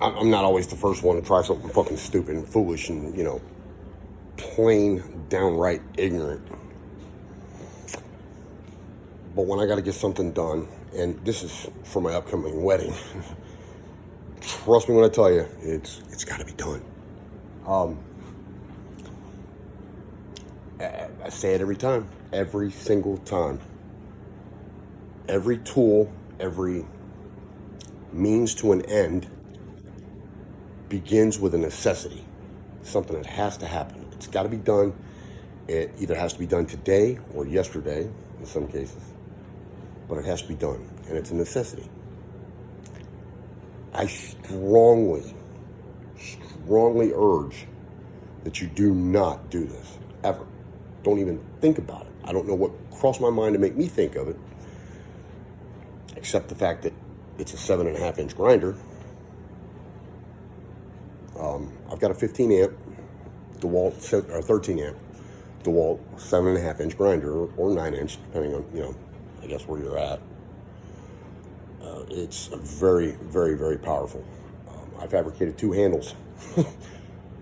I'm not always the first one to try something fucking stupid and foolish and, you know, plain downright ignorant. But when I got to get something done, and this is for my upcoming wedding, trust me when I tell you, it's got to be done. I say it every time, every single time. Every tool, every means to an end begins with a necessity, something that has to happen. It's got to be done. It either has to be done today or yesterday in some cases, but it has to be done, and it's a necessity. I strongly urge that you do not do this, ever. Don't even think about it. I don't know what crossed my mind to make me think of it, except the fact that it's a 7.5-inch grinder. I've got a 15 amp Dewalt, or 13 amp Dewalt 7.5-inch grinder, or 9-inch, depending on, you know, I guess where you're at. It's very, very, very powerful. I fabricated 2 handles.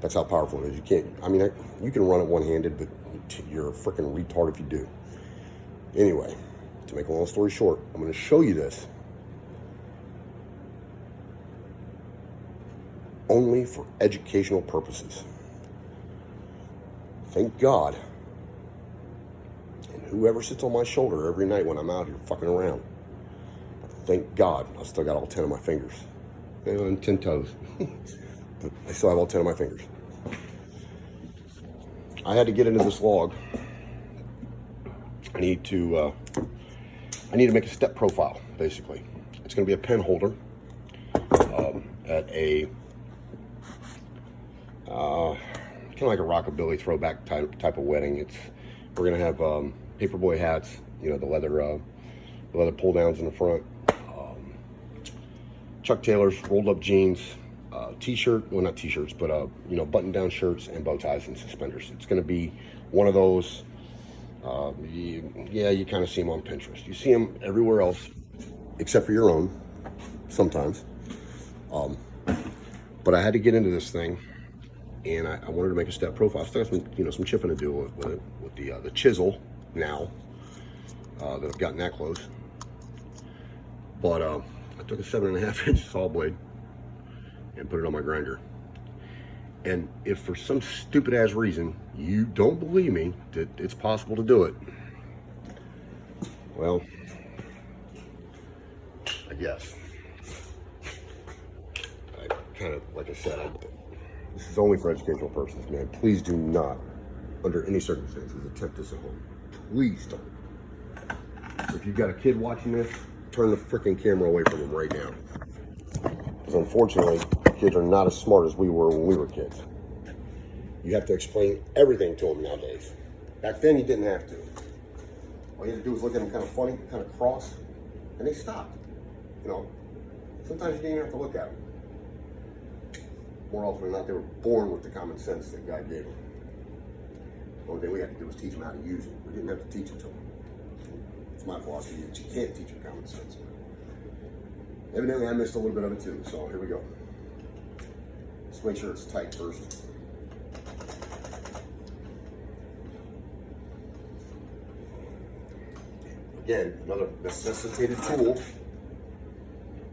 That's how powerful it is. You can't, I mean, you can run it one-handed, but you're a freaking retard if you do. Anyway, to make a long story short, I'm going to show you this only for educational purposes. Thank God, and whoever sits on my shoulder every night when I'm out here fucking around, thank God I still got all 10 of my fingers. And 10 toes. But I still have all 10 of my fingers. I had to get into this log. I need to make a step profile, basically. It's going to be a pen holder at a kind of like a rockabilly throwback type of wedding. We're going to have paperboy hats, you know, the leather pull downs in the front, Chuck Taylors, rolled up jeans, t-shirt, well, not t-shirts, but you know, button down shirts and bow ties and suspenders. It's going to be one of those. Yeah, you kind of see them on Pinterest. You see them everywhere else, except for your own, sometimes. But I had to get into this thing, and I wanted to make a step profile. I still have some, you know, some chipping to do with it, with the chisel now that I've gotten that close. But I took a 7.5-inch saw blade and put it on my grinder. And if for some stupid ass reason you don't believe me that it's possible to do it, well, I guess. I kind of, like I said, this is only for educational purposes, man. Please do not, under any circumstances, attempt this at home. Please don't. If you've got a kid watching this, turn the freaking camera away from them right now. Because unfortunately, kids are not as smart as we were when we were kids. You have to explain everything to them nowadays. Back then, you didn't have to. All you had to do was look at them kind of funny, kind of cross, and they stopped. You know, sometimes you didn't even have to look at them. More often than not, they were born with the common sense that God gave them. The only thing we had to do was teach them how to use it. We didn't have to teach it to them. It's my philosophy that you can't teach them common sense. Evidently, I missed a little bit of it too, so here we go. Let's make sure it's tight first. Again, another necessitated tool.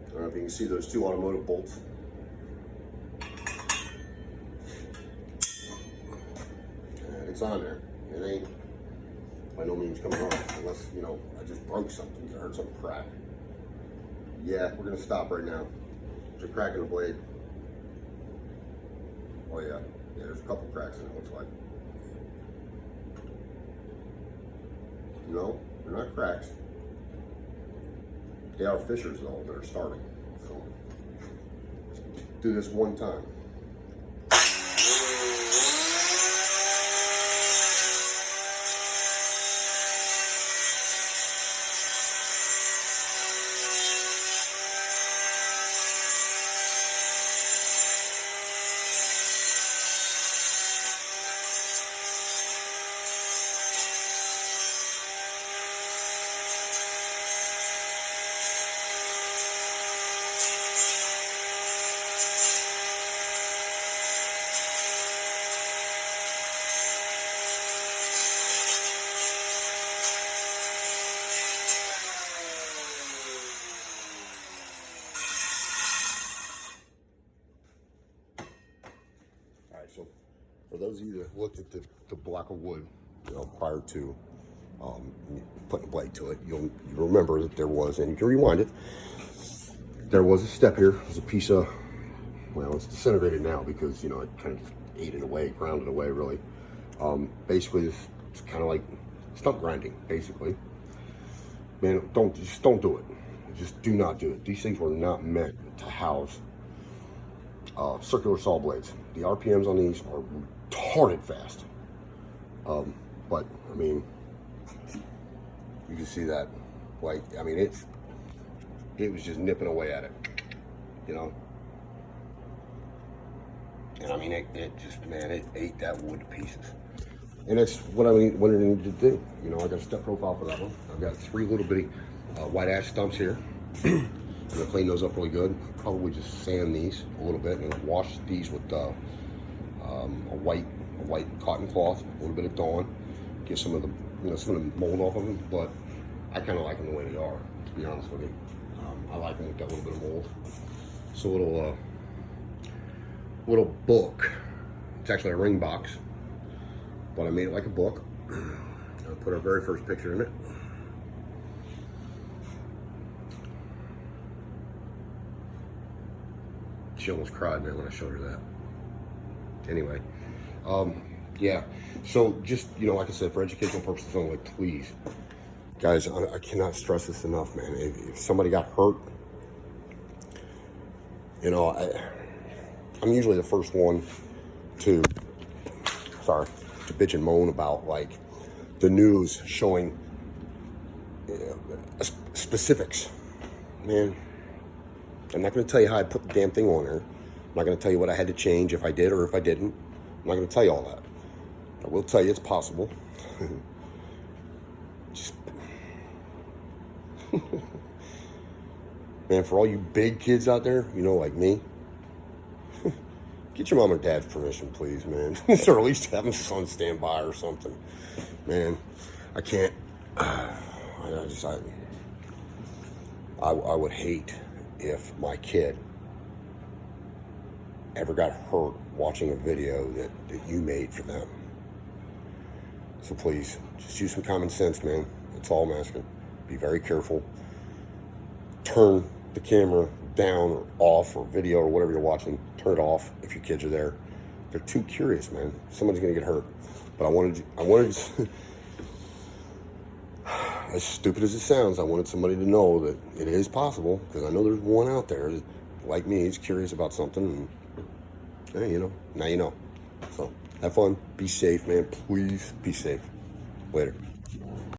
I don't know if you can see those 2 automotive bolts. And it's on there. It ain't by no means coming off, unless, you know, I just broke something. I heard something crack. Yeah, we're gonna stop right now. There's a crack in the blade. Oh yeah, there's a couple cracks in it, looks like. No, they're not cracks. They are fissures though that are starting. So, do this one time. For those of you that looked at the block of wood, you know, prior to putting a blade to it, you remember that there was, and you can rewind it, there was a step here. There's a piece of, well, it's disintegrated now because, you know, it kind of just ate it away, ground it away, really. Basically, it's kind of like stump grinding, basically. Man, just don't do it. Just do not do it. These things were not meant to house circular saw blades. The RPMs on these are retarded fast. But I mean, you can see that, like, I mean, it was just nipping away at it, you know. And I mean, it just, man, it ate that wood to pieces. And that's what I wanted to do. You know, I got a step profile for that one. I've got 3 little bitty white ash stumps here. I'm gonna clean those up really good. Probably just sand these a little bit and wash these with a white cotton cloth, a little bit of Dawn, get some of the, you know, some of the mold off of them. But I kind of like them the way they are, to be honest with you. I like them with that little bit of mold. So little book. It's actually a ring box, but I made it like a book. I put our very first picture in it. She almost cried, man, when I showed her that. Anyway, yeah. So just, you know, like I said, for educational purposes only, please, guys, I cannot stress this enough, man. If somebody got hurt, you know, I'm usually the first one to bitch and moan about, like, the news showing specifics. Man, I'm not going to tell you how I put the damn thing on there. I'm not going to tell you what I had to change if I did or if I didn't. I'm not going to tell you all that. I will tell you it's possible. Just, man, for all you big kids out there, you know, like me, get your mom or dad's permission, please, man. Or at least have a son stand by or something. Man, I can't. I would hate if my kid ever got hurt watching a video that you made for them. So please, just use some common sense, man. That's all I'm asking. Be very careful. Turn the camera down or off, or video or whatever you're watching. Turn it off if your kids are there. They're too curious, man. Somebody's gonna get hurt. But I wanted as stupid as it sounds, I wanted somebody to know that it is possible, because I know there's one out there that, like me, is curious about something, and hey, you know, now you know. So have fun, be safe, man. Please be safe. Later.